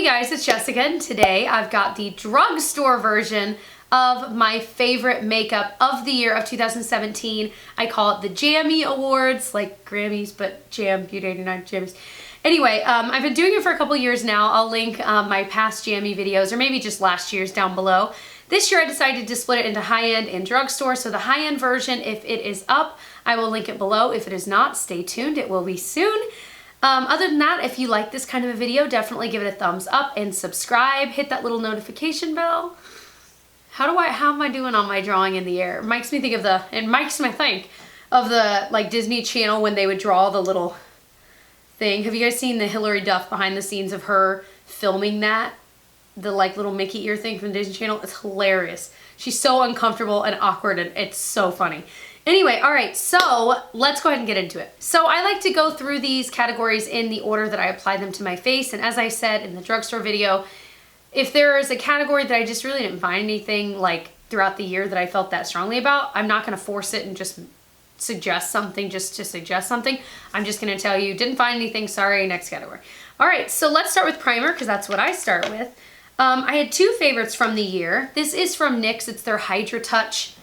guys, it's Jessica, and today I've got the drugstore version of my favorite makeup of the year of 2017. I call it the JAMMY Awards, like Grammys, but Jam, Beauty 89 Jammies. Anyway, I've been doing it for a couple years now. I'll link my past JAMMY videos, or maybe just last year's, down below. This year I decided to split it into high-end and drugstore, so the high-end version, if it is up, I will link it below. If it is not, stay tuned, it will be soon. Other than that, if you like this kind of a video, definitely give it a thumbs up and subscribe. Hit that little notification bell. How am I doing on my drawing in the air? It makes me think of the like Disney Channel when they would draw the little thing. Have you guys seen the Hilary Duff behind the scenes of her filming that? The like little Mickey ear thing from the Disney Channel? It's hilarious. She's so uncomfortable and awkward, and it's so funny. Anyway, all right, so let's go ahead and get into it. So I like to go through these categories in the order that I apply them to my face. And as I said in the drugstore video, if there is a category that I just really didn't find anything like throughout the year that I felt that strongly about, I'm not gonna force it and just suggest something just to suggest something. I'm just gonna tell you, didn't find anything, sorry, next category. All right, so let's start with primer, because that's what I start with. I had two favorites from the year. This is from NYX, it's their Hydra Touch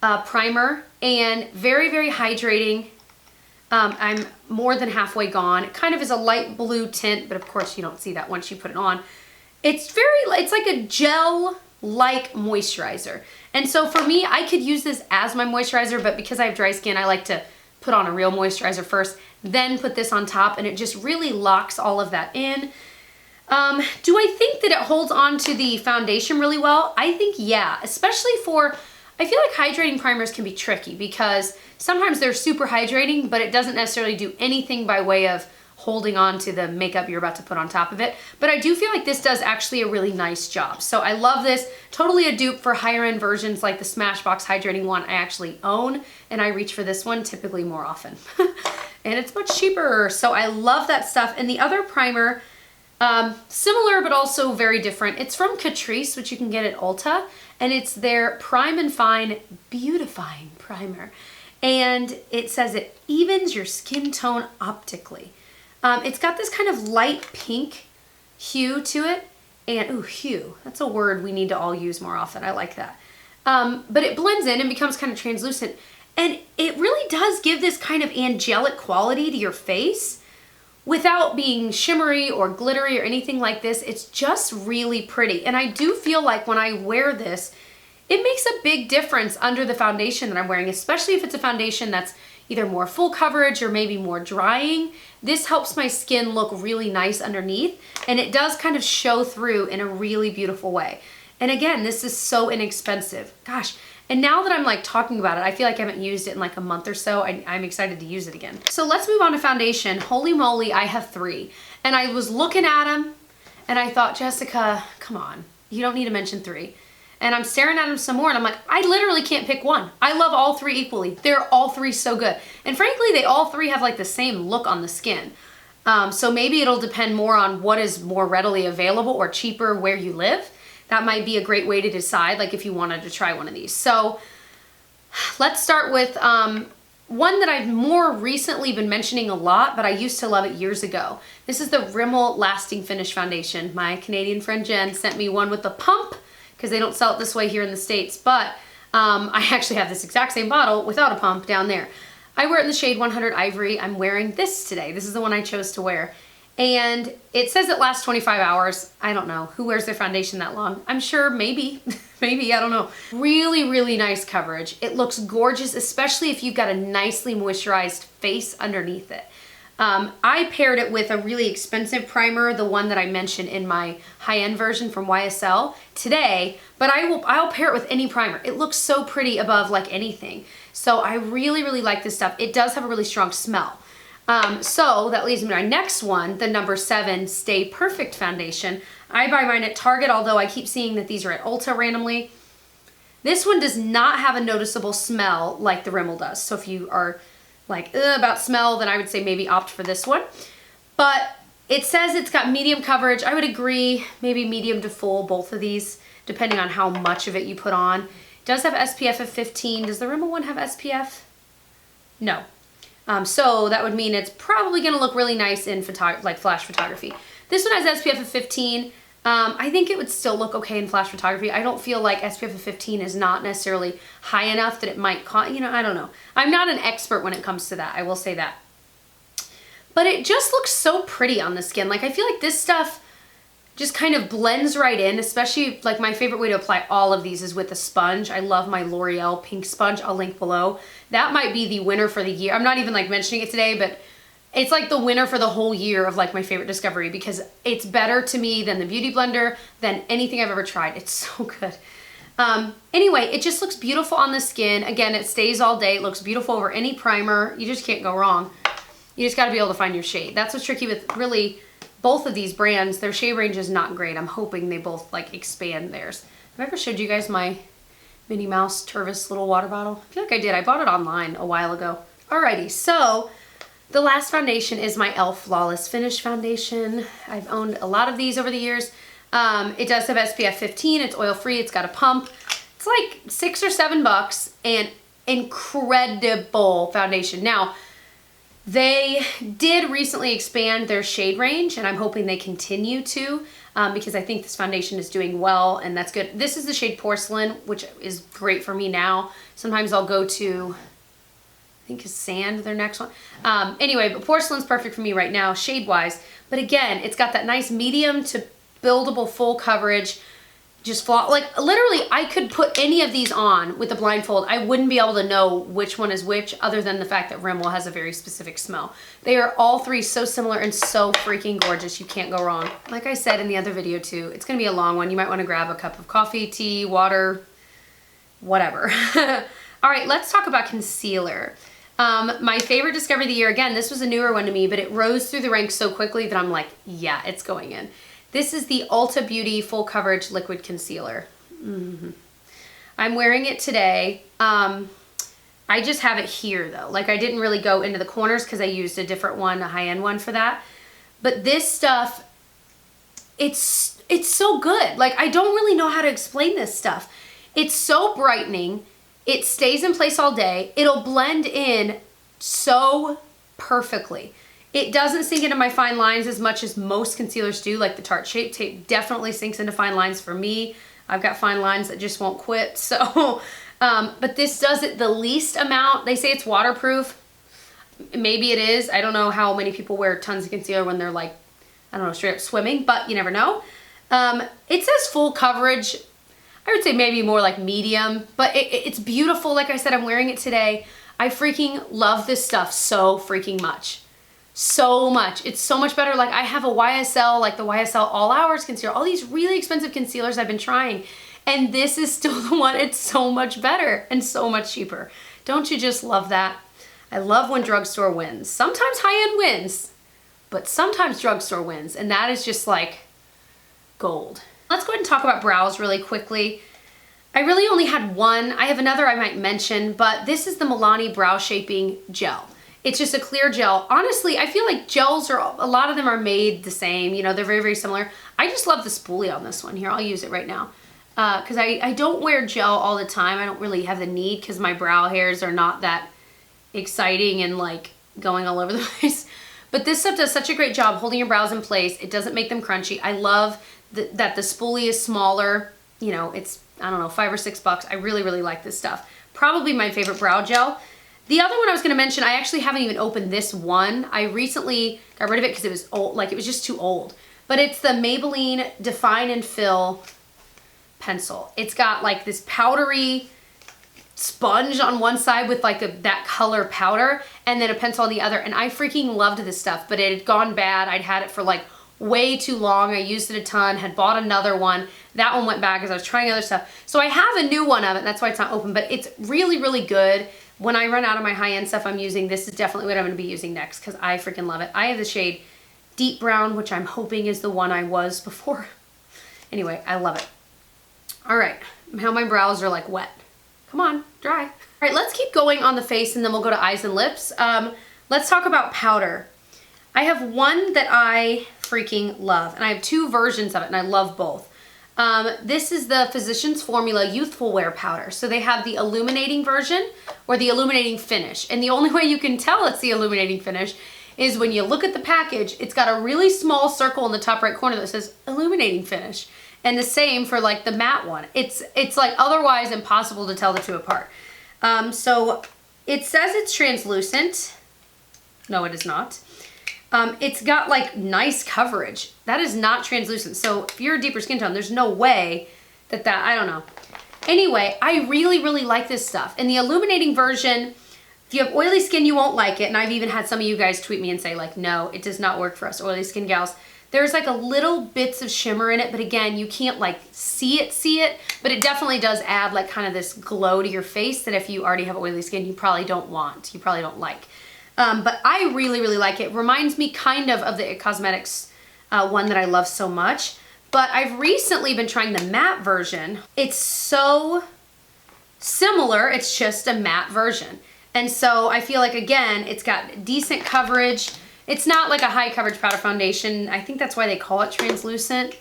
primer, and very, very hydrating. I'm more than halfway gone. It kind of is a light blue tint, but of course you don't see that once you put it on. It's like a gel-like moisturizer. And so for me, I could use this as my moisturizer, but because I have dry skin, I like to put on a real moisturizer first, then put this on top, and it just really locks all of that in. Do I think that it holds on to the foundation really well? I think yeah, especially for, I feel like hydrating primers can be tricky because sometimes they're super hydrating, but it doesn't necessarily do anything by way of holding on to the makeup you're about to put on top of it. But I do feel like this does actually a really nice job. So I love this. Totally a dupe for higher end versions like the Smashbox hydrating one I actually own, and I reach for this one typically more often. And it's much cheaper, so I love that stuff. And the other primer, similar but also very different. It's from Catrice, which you can get at Ulta, and it's their Prime and Fine Beautifying primer. And it says it evens your skin tone optically. It's got this kind of light pink hue to it, and ooh, hue, that's a word we need to all use more often. I like that. But it blends in and becomes kind of translucent, and it really does give this kind of angelic quality to your face without being shimmery or glittery or anything like this. It's just really pretty. And I do feel like when I wear this, it makes a big difference under the foundation that I'm wearing, especially if it's a foundation that's either more full coverage or maybe more drying. This helps my skin look really nice underneath, and it does kind of show through in a really beautiful way. And again, this is so inexpensive. Gosh. And now that I'm like talking about it, I feel like I haven't used it in like a month or so. I'm excited to use it again. So let's move on to foundation. Holy moly, I have three. And I was looking at them and I thought, Jessica, come on, you don't need to mention three. And I'm staring at them some more and I'm like, I literally can't pick one. I love all three equally. They're all three so good. And frankly, they all three have like the same look on the skin. So maybe it'll depend more on what is more readily available or cheaper where you live. That might be a great way to decide, like if you wanted to try one of these. So let's start with one that I've more recently been mentioning a lot, but I used to love it years ago. This is the Rimmel Lasting Finish Foundation. My Canadian friend Jen sent me one with the pump, because they don't sell it this way here in the States, but I actually have this exact same bottle without a pump down there. I wear it in the shade 100 Ivory. I'm wearing this today. This is the one I chose to wear. And it says it lasts 25 hours. I don't know. Who wears their foundation that long? I'm sure maybe, maybe, I don't know. Really, really nice coverage. It looks gorgeous, especially if you've got a nicely moisturized face underneath it. I paired it with a really expensive primer, the one that I mentioned in my high-end version from YSL today, but I'll pair it with any primer. It looks so pretty above like anything. So I really, really like this stuff. It does have a really strong smell. So that leads me to my next one, the number 7 Stay Perfect Foundation. I buy mine at Target, although I keep seeing that these are at Ulta randomly. This one does not have a noticeable smell like the Rimmel does. So if you are like about smell, then I would say maybe opt for this one. But it says it's got medium coverage. I would agree, maybe medium to full, both of these, depending on how much of it you put on. It does have SPF of 15. Does the Rimmel one have SPF? No. So that would mean it's probably gonna look really nice in like flash photography. This one has SPF of 15. I think it would still look okay in flash photography. I don't feel like SPF of 15 is not necessarily high enough that it might you know, I don't know. I'm not an expert when it comes to that, I will say that. But it just looks so pretty on the skin. Like, I feel like this stuff just kind of blends right in, especially like my favorite way to apply all of these is with a sponge. I love my L'Oreal pink sponge. I'll link below. That might be the winner for the year. I'm not even like mentioning it today, but it's like the winner for the whole year of like my favorite discovery because it's better to me than the Beauty Blender, than anything I've ever tried. It's so good. Anyway, it just looks beautiful on the skin. Again, it stays all day. It looks beautiful over any primer. You just can't go wrong. You just gotta be able to find your shade. That's what's tricky with really both of these brands. Their shade range is not great. I'm hoping they both like expand theirs. Have I ever showed you guys my Minnie Mouse Tervis little water bottle? I feel like I did. I bought it online a while ago. Alrighty, so the last foundation is my e.l.f. Flawless Finish Foundation. I've owned a lot of these over the years. It does have SPF 15. It's oil-free. It's got a pump. It's like $6 or $7 and incredible foundation. Now, they did recently expand their shade range, and I'm hoping they continue to because I think this foundation is doing well, and that's good. This is the shade Porcelain, which is great for me now. Sometimes I'll go to, I think is Sand, their next one. Anyway, but Porcelain's perfect for me right now, shade-wise. But again, it's got that nice medium to buildable full coverage. Just like literally I could put any of these on with a blindfold. I wouldn't be able to know which one is which other than the fact that Rimmel has a very specific smell. They are all three so similar and so freaking gorgeous. You can't go wrong. Like I said in the other video too, it's gonna be a long one. You might wanna grab a cup of coffee, tea, water, whatever. All right, let's talk about concealer. My favorite discovery of the year, again, this was a newer one to me, but it rose through the ranks so quickly that I'm like, yeah, it's going in. This is the Ulta Beauty Full Coverage Liquid Concealer. I'm wearing it today. I just have it here though. Like I didn't really go into the corners because I used a different one, a high-end one for that. But this stuff, it's so good. Like I don't really know how to explain this stuff. It's so brightening. It stays in place all day. It'll blend in so perfectly. It doesn't sink into my fine lines as much as most concealers do, like the Tarte Shape Tape definitely sinks into fine lines for me. I've got fine lines that just won't quit, so, but this does it the least amount. They say it's waterproof. Maybe it is. I don't know how many people wear tons of concealer when they're like, I don't know, straight up swimming, but you never know. It says full coverage. I would say maybe more like medium, but it's beautiful. Like I said, I'm wearing it today. I freaking love this stuff so freaking much. So much. It's so much better. Like I have a YSL, like the YSL All Hours concealer, all these really expensive concealers I've been trying, and this is still the one. It's so much better and so much cheaper. Don't you just love that? I love when drugstore wins. Sometimes high-end wins, but sometimes drugstore wins, and that is just like gold. Let's go ahead and talk about brows really quickly. I really only had one. I have another I might mention, but this is the Milani Brow Shaping Gel. It's just a clear gel. Honestly, I feel like gels are, a lot of them are made the same. You know, they're very, very similar. I just love the spoolie on this one. Here, I'll use it right now. Because I don't wear gel all the time. I don't really have the need because my brow hairs are not that exciting and like going all over the place. But this stuff does such a great job holding your brows in place. It doesn't make them crunchy. I love that the spoolie is smaller. You know, it's, I don't know, $5 or $6. I really, really like this stuff. Probably my favorite brow gel. The other one I was going to mention, I actually haven't even opened this one. I recently got rid of it because it was old, like it was just too old. But it's the Maybelline Define and Fill pencil. It's got like this powdery sponge on one side with like that color powder and then a pencil on the other. And I freaking loved this stuff, but it had gone bad. I'd had it for like way too long. I used it a ton, had bought another one. That one went bad because I was trying other stuff. So I have a new one of it, and that's why it's not open, but it's really, really good. When I run out of my high-end stuff I'm using, this is definitely what I'm going to be using next because I freaking love it. I have the shade Deep Brown, which I'm hoping is the one I was before. Anyway, I love it. All right, now my brows are like wet. Come on, dry. All right, let's keep going on the face and then we'll go to eyes and lips. Let's talk about powder. I have one that I freaking love, and I have two versions of it, and I love both. This is the Physicians Formula Youthful Wear Powder. So they have the illuminating version or the illuminating finish. And the only way you can tell it's the illuminating finish is when you look at the package, it's got a really small circle in the top right corner that says illuminating finish. And the same for like the matte one. It's like otherwise impossible to tell the two apart. So it says it's translucent. No, it is not. It's got like nice coverage. That is not translucent. So if you're a deeper skin tone, there's no way that I don't know. Anyway, I really, really like this stuff. And the illuminating version, if you have oily skin, you won't like it. And I've even had some of you guys tweet me and say like, no, it does not work for us oily skin gals. There's like a little bits of shimmer in it, but again, you can't like see it, but it definitely does add like kind of this glow to your face that if you already have oily skin, you probably don't want, you probably don't like. But I really, really like it. Reminds me kind of the IT Cosmetics one that I love so much. But I've recently been trying the matte version. It's so similar, it's just a matte version. And so I feel like, again, it's got decent coverage. It's not like a high coverage powder foundation. I think that's why they call it translucent,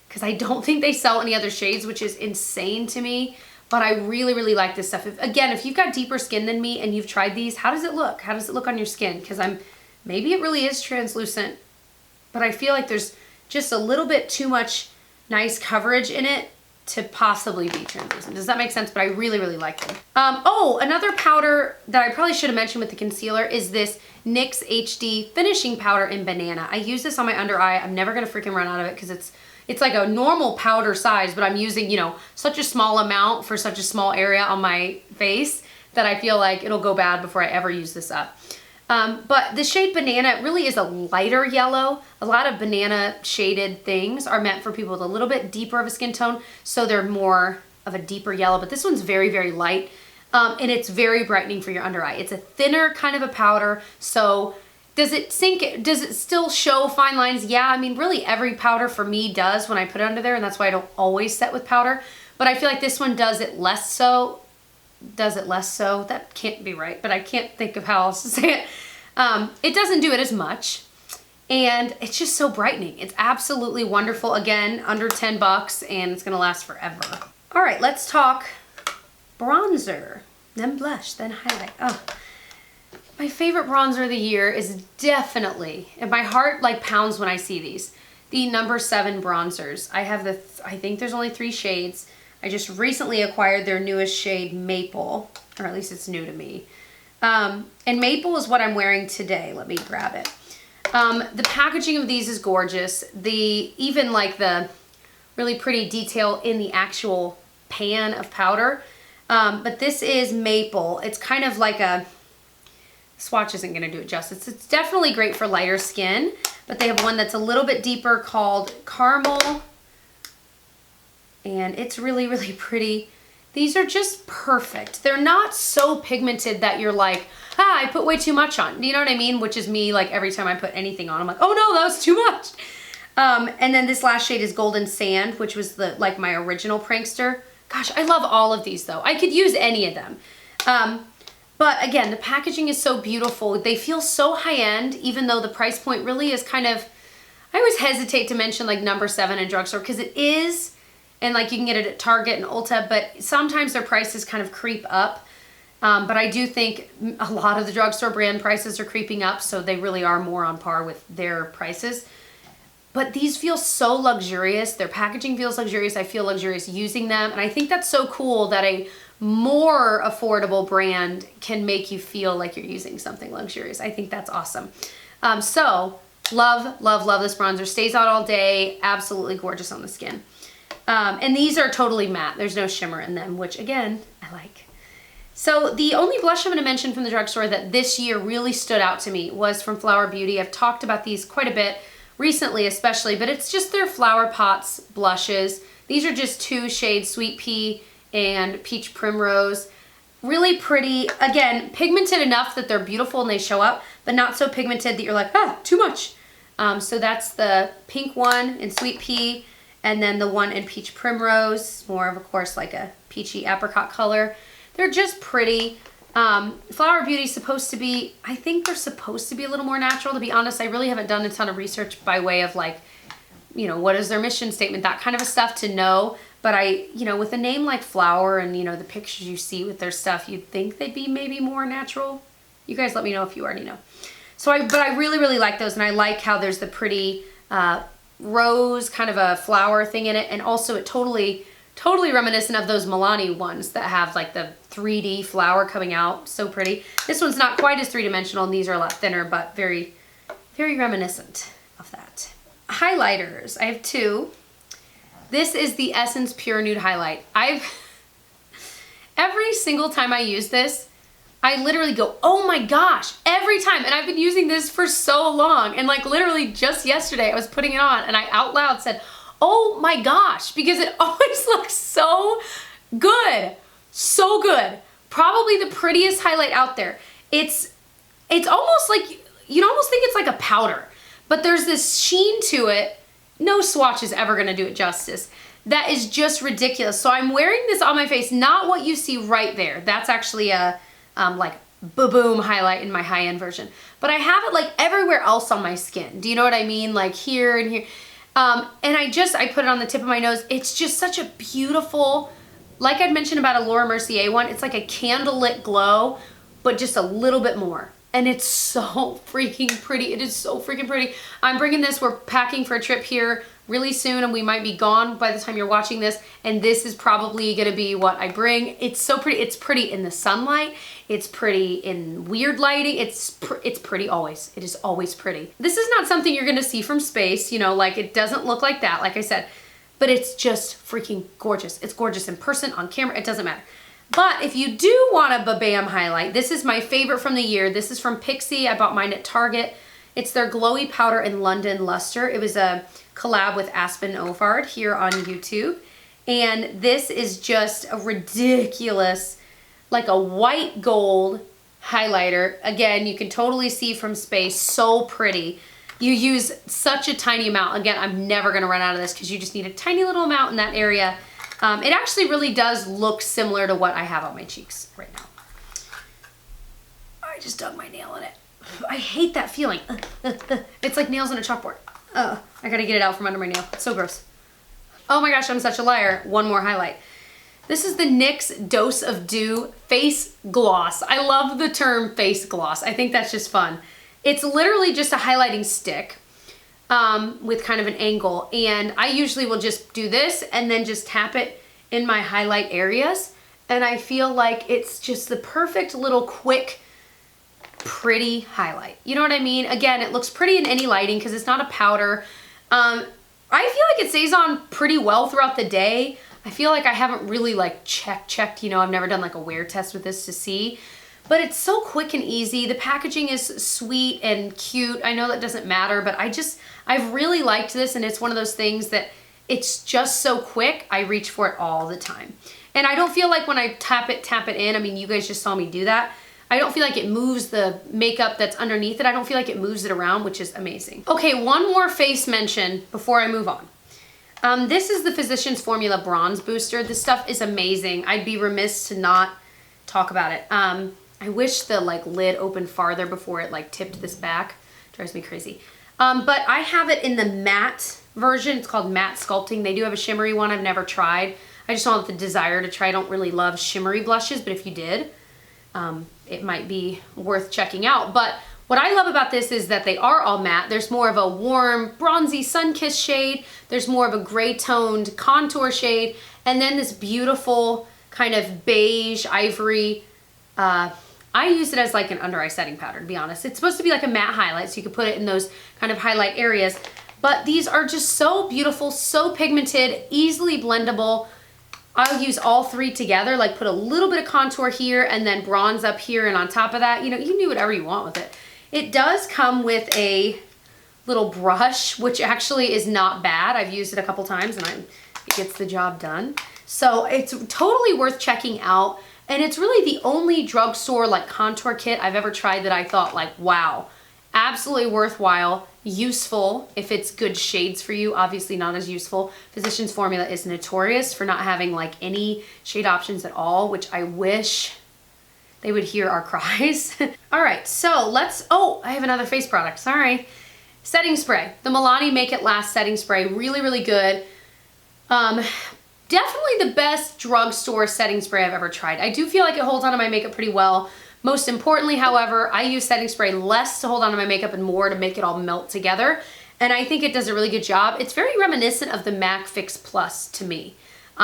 because I don't think they sell any other shades, which is insane to me. But I really, really like this stuff. If you've got deeper skin than me and you've tried these, how does it look? How does it look on your skin? Because maybe it really is translucent, but I feel like there's just a little bit too much nice coverage in it to possibly be translucent. Does that make sense? But I really, really like them. Oh, another powder that I probably should have mentioned with the concealer is this NYX HD Finishing Powder in Banana. I use this on my under eye. I'm never gonna freaking run out of it because it's like a normal powder size, but I'm using, you know, such a small amount for such a small area on my face that I feel like it'll go bad before I ever use this up. But the shade Banana really is a lighter yellow. A lot of banana shaded things are meant for people with a little bit deeper of a skin tone, so they're more of a deeper yellow, but this one's very, very light. And it's very brightening for your under eye. It's a thinner kind of a powder, so does it sink? Does it still show fine lines? Yeah, I mean, really every powder for me does when I put it under there, and that's why I don't always set with powder. But I feel like this one does it less so. Does it less so? That can't be right, but I can't think of how else to say it. It doesn't do it as much, and it's just so brightening. It's absolutely wonderful. Again, under 10 bucks, and it's gonna last forever. All right, let's talk bronzer, then blush, then highlight. Oh, my favorite bronzer of the year is definitely, and my heart like pounds when I see these, the number 7 bronzers. I have I think there's only 3 shades. I just recently acquired their newest shade, Maple, or at least it's new to me. And Maple is what I'm wearing today. Let me grab it. The packaging of these is gorgeous. Even like the really pretty detail in the actual pan of powder. But this is Maple. It's kind of like a, swatch isn't gonna do it justice. It's definitely great for lighter skin, but they have one that's a little bit deeper called Caramel. And it's really, really pretty. These are just perfect. They're not so pigmented that you're like, I put way too much on. You know what I mean? Which is me, like every time I put anything on, I'm like, oh no, that was too much. And then this last shade is Golden Sand, which was like my original Prankster. Gosh, I love all of these though. I could use any of them. But again, the packaging is so beautiful. They feel so high-end, even though the price point really is kind of, I always hesitate to mention like number 7 in drugstore because it is, and like you can get it at Target and Ulta, but sometimes their prices kind of creep up. But I do think a lot of the drugstore brand prices are creeping up, so they really are more on par with their prices. But these feel so luxurious. Their packaging feels luxurious. I feel luxurious using them. And I think that's so cool that a more affordable brand can make you feel like you're using something luxurious. I think that's awesome. So love, love, love this bronzer. Stays out all day. Absolutely gorgeous on the skin. And these are totally matte. There's no shimmer in them, which again, I like. So the only blush I'm going to mention from the drugstore that this year really stood out to me was from Flower Beauty. I've talked about these quite a bit recently especially, but it's just their Flowerpots Blushes. These are just 2 shades, Sweet Pea and Peach Primrose. Really pretty. Again, pigmented enough that they're beautiful and they show up, but not so pigmented that you're like, ah, too much. So that's the pink one in Sweet Pea, and then the one in Peach Primrose, more of course like a peachy apricot color. They're just pretty. Flower Beauty is supposed to be, I think they're supposed to be a little more natural. To be honest, I really haven't done a ton of research by way of like, you know, what is their mission statement, that kind of a stuff to know. But you know, with a name like Flower and, you know, the pictures you see with their stuff, you'd think they'd be maybe more natural. You guys let me know if you already know. So but I really, really like those, and I like how there's the pretty rose kind of a flower thing in it, and also it totally reminiscent of those Milani ones that have like the 3D flower coming out. So pretty. This one's not quite as three-dimensional, and these are a lot thinner, but very, very reminiscent of that. Highlighters. I have two. This is the Essence Pure Nude Highlight. Every single time I use this, I literally go, oh my gosh, every time. And I've been using this for so long. And like literally just yesterday I was putting it on and I out loud said, oh my gosh, because it always looks so good. So good. Probably the prettiest highlight out there. It's almost like, you'd almost think it's like a powder, but there's this sheen to it. No swatch is ever gonna do it justice. That is just ridiculous. So I'm wearing this on my face, not what you see right there. That's actually a like boom highlight in my high-end version. But I have it like everywhere else on my skin. Do you know what I mean? Like here and here. And I put it on the tip of my nose. It's just such a beautiful, like I'd mentioned about a Laura Mercier one, it's like a candlelit glow, but just a little bit more. And it's so freaking pretty. It is so freaking pretty. I'm bringing this, we're packing for a trip here really soon, and we might be gone by the time you're watching this, and this is probably gonna be what I bring. It's so pretty. It's pretty in the sunlight. It's pretty in weird lighting. It's pretty always. It is always pretty. This is not something you're gonna see from space, you know, like it doesn't look like that, like I said, but it's just freaking gorgeous. It's gorgeous in person, on camera, it doesn't matter. But if you do want a Babam highlight, this is my favorite from the year. This is from Pixi. I bought mine at Target. It's their Glowy Powder in London Luster. It was a collab with Aspen Ovard here on YouTube. And this is just a ridiculous, like a white gold highlighter. Again, you can totally see from space, so pretty. You use such a tiny amount. Again, I'm never gonna run out of this because you just need a tiny little amount in that area. It actually really does look similar to what I have on my cheeks right now. I just dug my nail in it. I hate that feeling. It's like nails on a chalkboard. I gotta get it out from under my nail. It's so gross. Oh my gosh, I'm such a liar. One more highlight. This is the NYX Dose of Dew Face Gloss. I love the term face gloss. I think that's just fun. It's literally just a highlighting stick with kind of an angle. And I usually will just do this and then just tap it in my highlight areas. And I feel like it's just the perfect little quick, pretty highlight. You know what I mean? Again, it looks pretty in any lighting because it's not a powder. I feel like it stays on pretty well throughout the day. I feel like I haven't really like checked, you know, I've never done like a wear test with this to see, but it's so quick and easy. The packaging is sweet and cute. I know that doesn't matter, but I've really liked this, and it's one of those things that it's just so quick. I reach for it all the time. And I don't feel like when I tap it in, I mean, you guys just saw me do that. I don't feel like it moves the makeup that's underneath it. I don't feel like it moves it around, which is amazing. Okay, one more face mention before I move on. This is the Physicians Formula Bronze Booster. This stuff is amazing. I'd be remiss to not talk about it. I wish the like lid opened farther before it like tipped this back. Drives me crazy. But I have it in the matte version. It's called Matte Sculpting. They do have a shimmery one I've never tried. I just don't have the desire to try. I don't really love shimmery blushes, but if you did, it might be worth checking out. But what I love about this is that they are all matte. There's more of a warm, bronzy, sun-kissed shade. There's more of a gray-toned contour shade. And then this beautiful kind of beige, ivory. I use it as like an under-eye setting powder, to be honest. It's supposed to be like a matte highlight, so you can put it in those kind of highlight areas. But these are just so beautiful, so pigmented, easily blendable. I'll use all three together, like put a little bit of contour here and then bronze up here, and on top of that, you know, you can do whatever you want with it. It does come with a little brush, which actually is not bad. I've used it a couple times and it gets the job done. So it's totally worth checking out. And it's really the only drugstore like contour kit I've ever tried that I thought like, wow, absolutely worthwhile, useful if it's good shades for you, obviously not as useful. Physicians Formula is notorious for not having like any shade options at all, which I wish they would hear our cries. All right, so let's, oh, I have another face product, sorry. Setting spray, the Milani Make It Last setting spray, really, really good. Definitely the best drugstore setting spray I've ever tried. I do feel like it holds onto my makeup pretty well, Most importantly, however, I use setting spray less to hold on to my makeup and more to make it all melt together. And I think it does a really good job. It's very reminiscent of the MAC Fix Plus to me.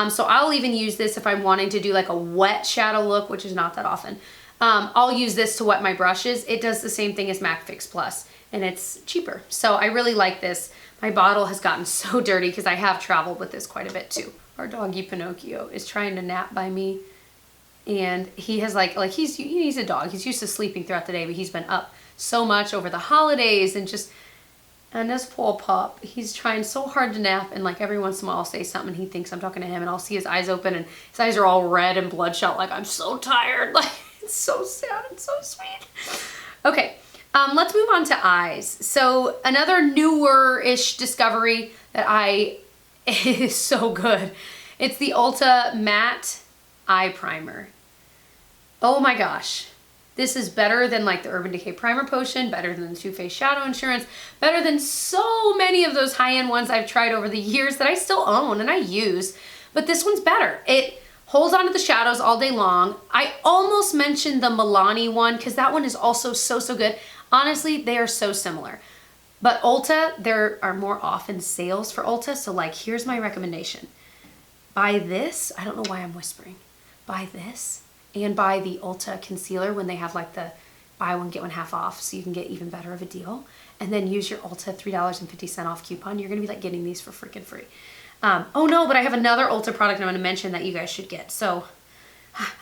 So I'll even use this if I'm wanting to do like a wet shadow look, which is not that often. I'll use this to wet my brushes. It does the same thing as MAC Fix Plus, and it's cheaper. So I really like this. My bottle has gotten so dirty because I have traveled with this quite a bit too. Our doggy Pinocchio is trying to nap by me. And he has he's a dog. He's used to sleeping throughout the day, but he's been up so much over the holidays and this poor pup, he's trying so hard to nap, and like every once in a while I'll say something and he thinks I'm talking to him, and I'll see his eyes open and his eyes are all red and bloodshot, like I'm so tired. Like, it's so sad and so sweet. Okay, let's move on to eyes. So another newer-ish discovery that is so good. It's the Ulta Matte Eye Primer. Oh my gosh. This is better than like the Urban Decay Primer Potion, better than the Too Faced Shadow Insurance, better than so many of those high-end ones I've tried over the years that I still own and I use, but this one's better. It holds onto the shadows all day long. I almost mentioned the Milani one because that one is also so good. Honestly, they are so similar. But Ulta, there are more often sales for Ulta, so like here's my recommendation. Buy this, I don't know why I'm whispering. Buy this. And buy the Ulta concealer when they have like the buy one get one half off, so you can get even better of a deal. And then use your Ulta $3.50 off coupon. You're gonna be like getting these for freaking free. Oh no, but I have another Ulta product I'm gonna mention that you guys should get. So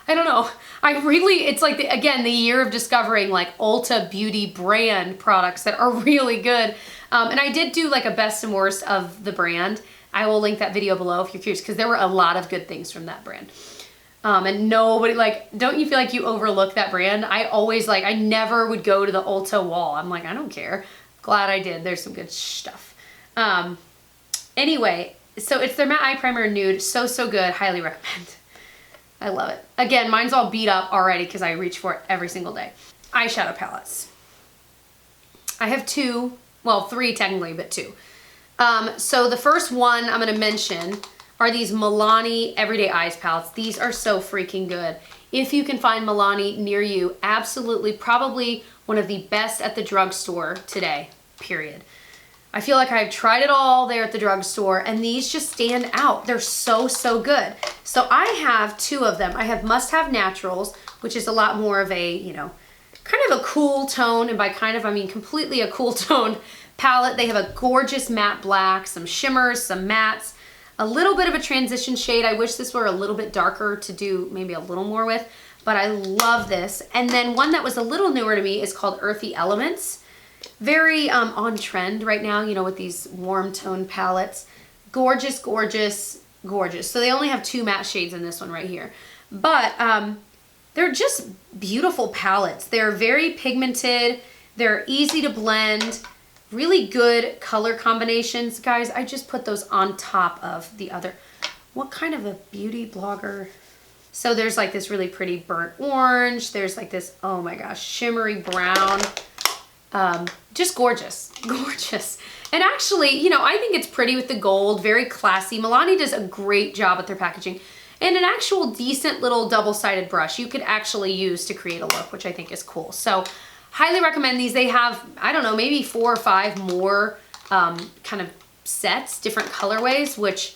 I don't know. It's like again the year of discovering like Ulta beauty brand products that are really good. And I did do like a best and worst of the brand. I will link that video below if you're curious, because there were a lot of good things from that brand. And nobody, like, don't you feel like you overlook that brand? I always, like, I never would go to the Ulta wall. I'm like, I don't care. Glad I did. There's some good stuff. Anyway, so it's their Matte Eye Primer Nude. So good. Highly recommend. I love it. Again, mine's all beat up already because I reach for it every single day. Eyeshadow palettes. I have two, well, three technically, but two. So the first one I'm going to mention are these Milani Everyday Eyes palettes. These are so freaking good. If you can find Milani near you, absolutely, probably one of the best at the drugstore today, period. I feel like I've tried it all there at the drugstore, and these just stand out. They're so good. So I have two of them. I have Must Have Naturals, which is a lot more of a, you know, kind of a cool tone, and by kind of I mean completely a cool tone palette. They have a gorgeous matte black, some shimmers, some mattes, a little bit of a transition shade. I wish this were a little bit darker to do maybe a little more with, but I love this. And then one that was a little newer to me is called Earthy Elements. Very on trend right now, you know, with these warm tone palettes. Gorgeous. So they only have two matte shades in this one right here. But they're just beautiful palettes. They're very pigmented. They're easy to blend. Really good color combinations. Guys, I just put those on top of the other. What kind of a beauty blogger? So there's like this really pretty burnt orange. There's like this, oh my gosh, shimmery brown. Just gorgeous. And actually, you know, I think it's pretty with the gold, very classy. Milani does a great job with their packaging. And an actual decent little double-sided brush you could actually use to create a look, which I think is cool. So highly recommend these. They have, I don't know, maybe 4 or 5 more kind of sets, different colorways, which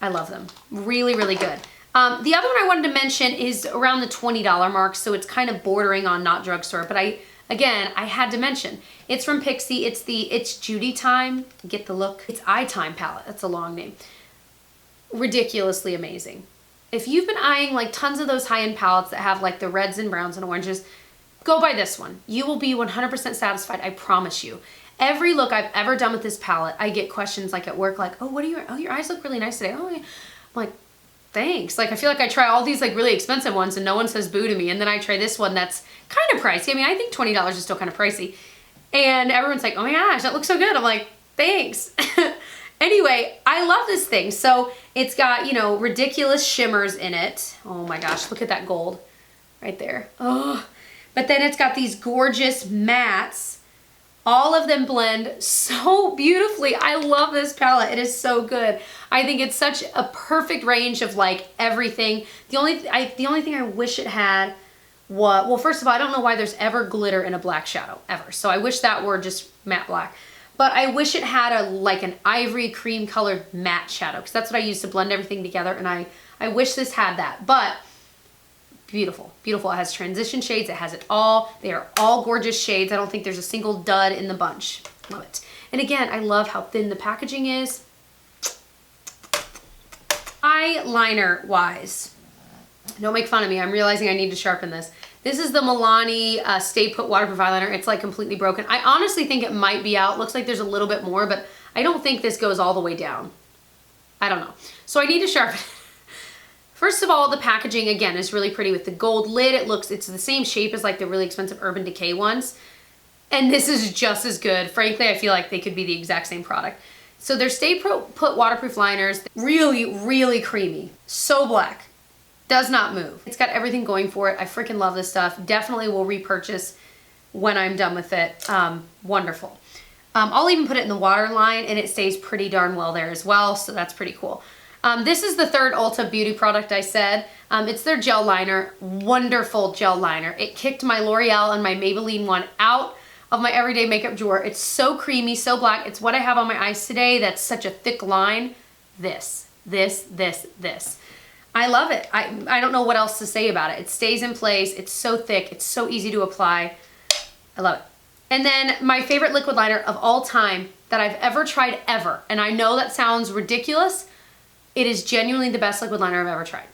I love them. Really good. The other one I wanted to mention is around the $20 mark, so it's kind of bordering on not drugstore, but again, I had to mention, it's from Pixi. It's the It's Judy Time, get the look. It's Eye Time palette, that's a long name. Ridiculously amazing. If you've been eyeing like tons of those high-end palettes that have like the reds and browns and oranges, go buy this one. You will be 100% satisfied, I promise you. Every look I've ever done with this palette, I get questions like at work, like, oh, your eyes look really nice today. Oh, yeah. I'm like, thanks. Like, I feel like I try all these like really expensive ones and no one says boo to me. And then I try this one that's kind of pricey. I mean, I think $20 is still kind of pricey. And everyone's like, oh my gosh, that looks so good. I'm like, thanks. Anyway, I love this thing. So it's got, you know, ridiculous shimmers in it. Oh my gosh, look at that gold right there. Oh, but then it's got these gorgeous mattes. All of them blend so beautifully. I love this palette. It is so good. I think it's such a perfect range of like everything. The only thing I wish it had well, first of all, I don't know why there's ever glitter in a black shadow, ever. So I wish that were just matte black. But I wish it had like an ivory cream colored matte shadow, because that's what I use to blend everything together, and I wish this had that. But beautiful, beautiful. It has transition shades, it has it all. They are all gorgeous shades. I don't think there's a single dud in the bunch. Love it. And again, I love how thin the packaging is. Eyeliner wise, don't make fun of me. I'm realizing I need to sharpen this. This is the Milani Stay Put Waterproof Eyeliner. It's like completely broken. I honestly think it might be out. Looks like there's a little bit more, but I don't think this goes all the way down. I don't know. So I need to sharpen it. First of all, the packaging, again, is really pretty with the gold lid. It's the same shape as like the really expensive Urban Decay ones. And this is just as good. Frankly, I feel like they could be the exact same product. So they're Stay Put Waterproof Liners. Really, really creamy. So black. Does not move. It's got everything going for it. I freaking love this stuff. Definitely will repurchase when I'm done with it. Wonderful. I'll even put it in the waterline, and it stays pretty darn well there as well, so that's pretty cool. This is the third Ulta beauty product I said. It's their gel liner. Wonderful gel liner. It kicked my L'Oreal and my Maybelline one out of my everyday makeup drawer. It's so creamy, so black. It's what I have on my eyes today. That's such a thick line. This. I love it. I don't know what else to say about it. It stays in place. It's so thick. It's so easy to apply. I love it. And then my favorite liquid liner of all time that I've ever tried ever, and I know that sounds ridiculous, it is genuinely the best liquid liner I've ever tried.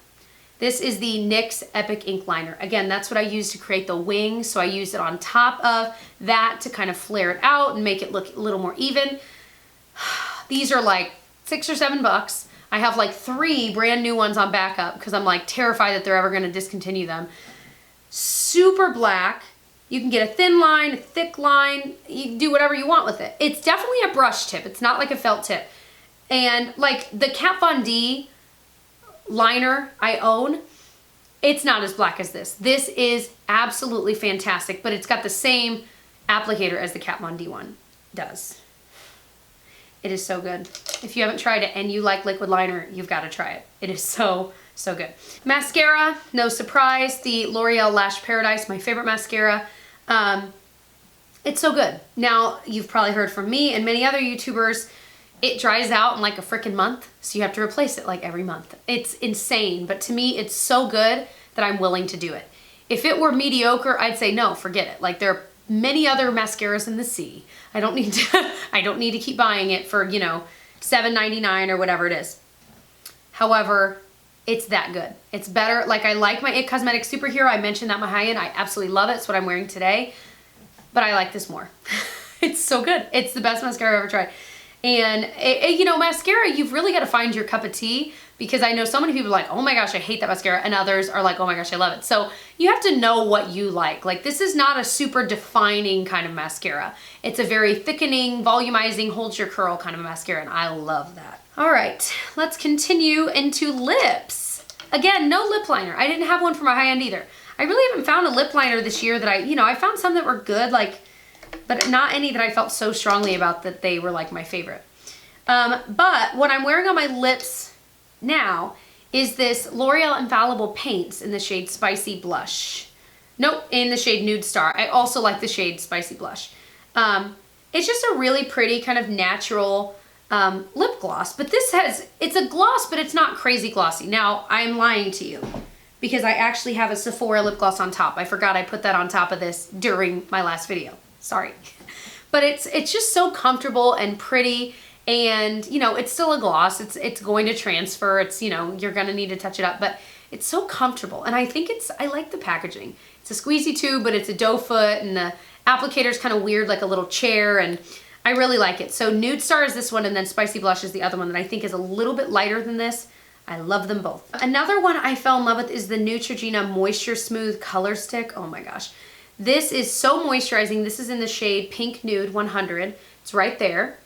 This is the NYX Epic Ink Liner. Again, that's what I use to create the wing, so I use it on top of that to kind of flare it out and make it look a little more even. These are like $6 or $7. I have like 3 brand new ones on backup because I'm like terrified that they're ever going to discontinue them. Super black. You can get a thin line, a thick line. You can do whatever you want with it. It's definitely a brush tip. It's not like a felt tip. And like the Kat Von D liner I own, it's not as black as this. This is absolutely fantastic, but it's got the same applicator as the Kat Von D one does. It is so good. If you haven't tried it and you like liquid liner, you've got to try it. It is so, so good. Mascara, no surprise, the L'Oreal Lash Paradise, my favorite mascara. It's so good. Now, you've probably heard from me and many other YouTubers, it dries out in like a freaking month, so you have to replace it like every month. It's insane, but to me, it's so good that I'm willing to do it. If it were mediocre, I'd say no, forget it. Like there are many other mascaras in the sea. I don't need to keep buying it for, you know, $7.99 or whatever it is. However, it's that good. It's better. Like I like my IT Cosmetics Superhero. I mentioned that my high-end. I absolutely love it. It's what I'm wearing today. But I like this more. It's so good. It's the best mascara I've ever tried. And, you know, mascara, you've really got to find your cup of tea, because I know so many people are like, oh my gosh, I hate that mascara. And others are like, oh my gosh, I love it. So you have to know what you like. Like this is not a super defining kind of mascara. It's a very thickening, volumizing, holds your curl kind of mascara. And I love that. All right, let's continue into lips. Again, no lip liner. I didn't have one for my high end either. I really haven't found a lip liner this year that I found some that were good, like, but not any that I felt so strongly about that they were like my favorite. But what I'm wearing on my lips now is this L'Oreal Infallible Paints in the shade Spicy Blush. Nope, in the shade Nude Star. I also like the shade Spicy Blush. It's just a really pretty kind of natural lip gloss, but it's a gloss, but it's not crazy glossy. Now, I'm lying to you because I actually have a Sephora lip gloss on top. I forgot I put that on top of this during my last video. Sorry. But it's just so comfortable and pretty, and you know, it's still a gloss. It's going to transfer. It's, you know, you're going to need to touch it up, but it's so comfortable. And I think I like the packaging. It's a squeezy tube, but it's a doe foot, and the applicator's kind of weird, like a little chair, and I really like it. So Nude Star is this one, and then Spicy Blush is the other one that I think is a little bit lighter than this. I love them both. Another one I fell in love with is the Neutrogena Moisture Smooth Color Stick. Oh my gosh. This is so moisturizing. This is in the shade Pink Nude 100. It's right there.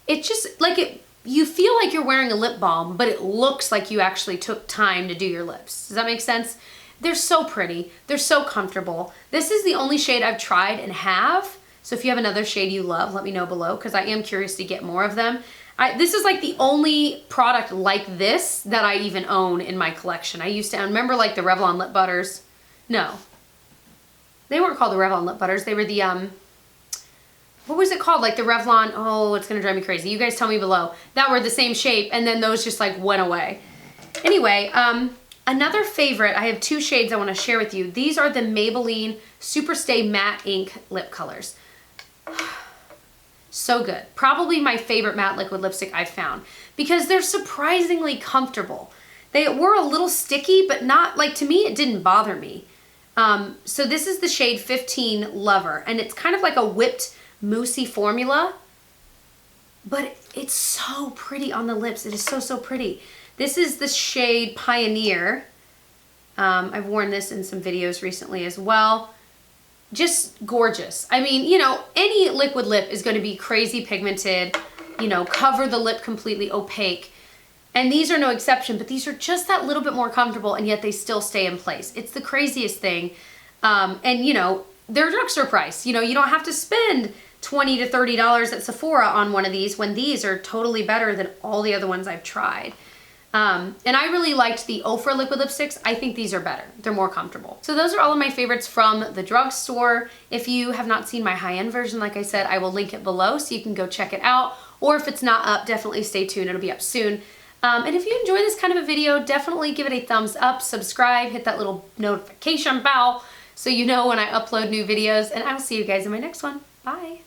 It just, like, you feel like you're wearing a lip balm, but it looks like you actually took time to do your lips. Does that make sense? They're so pretty. They're so comfortable. This is the only shade I've tried and have. So if you have another shade you love, let me know below, because I am curious to get more of them. This is like the only product like this that I even own in my collection. I used to remember like the Revlon Lip Butters. No, They weren't called the Revlon Lip Butters. They were the, what was it called? Like the Revlon, oh, it's gonna drive me crazy. You guys tell me below. That were the same shape, and then those just like went away. Anyway, another favorite, I have 2 shades I wanna share with you. These are the Maybelline Superstay Matte Ink Lip Colors. So good. Probably my favorite matte liquid lipstick I've found because they're surprisingly comfortable. They were a little sticky, but not, like, to me, it didn't bother me. So this is the shade 15 Lover, and it's kind of like a whipped moussey formula, but it's so pretty on the lips. It is so, so pretty. This is the shade Pioneer. I've worn this in some videos recently as well. Just gorgeous. I mean, you know, any liquid lip is going to be crazy pigmented, you know, cover the lip completely opaque. And these are no exception, but these are just that little bit more comfortable, and yet they still stay in place. It's the craziest thing. And you know, they're drugstore price. You know, you don't have to spend $20 to $30 at Sephora on one of these when these are totally better than all the other ones I've tried. And I really liked the Ofra liquid lipsticks. I think these are better. They're more comfortable. So those are all of my favorites from the drugstore. If you have not seen my high-end version, like I said, I will link it below so you can go check it out. Or if it's not up, definitely stay tuned. It'll be up soon. And if you enjoy this kind of a video, definitely give it a thumbs up, subscribe, hit that little notification bell so you know when I upload new videos. And I'll see you guys in my next one. Bye.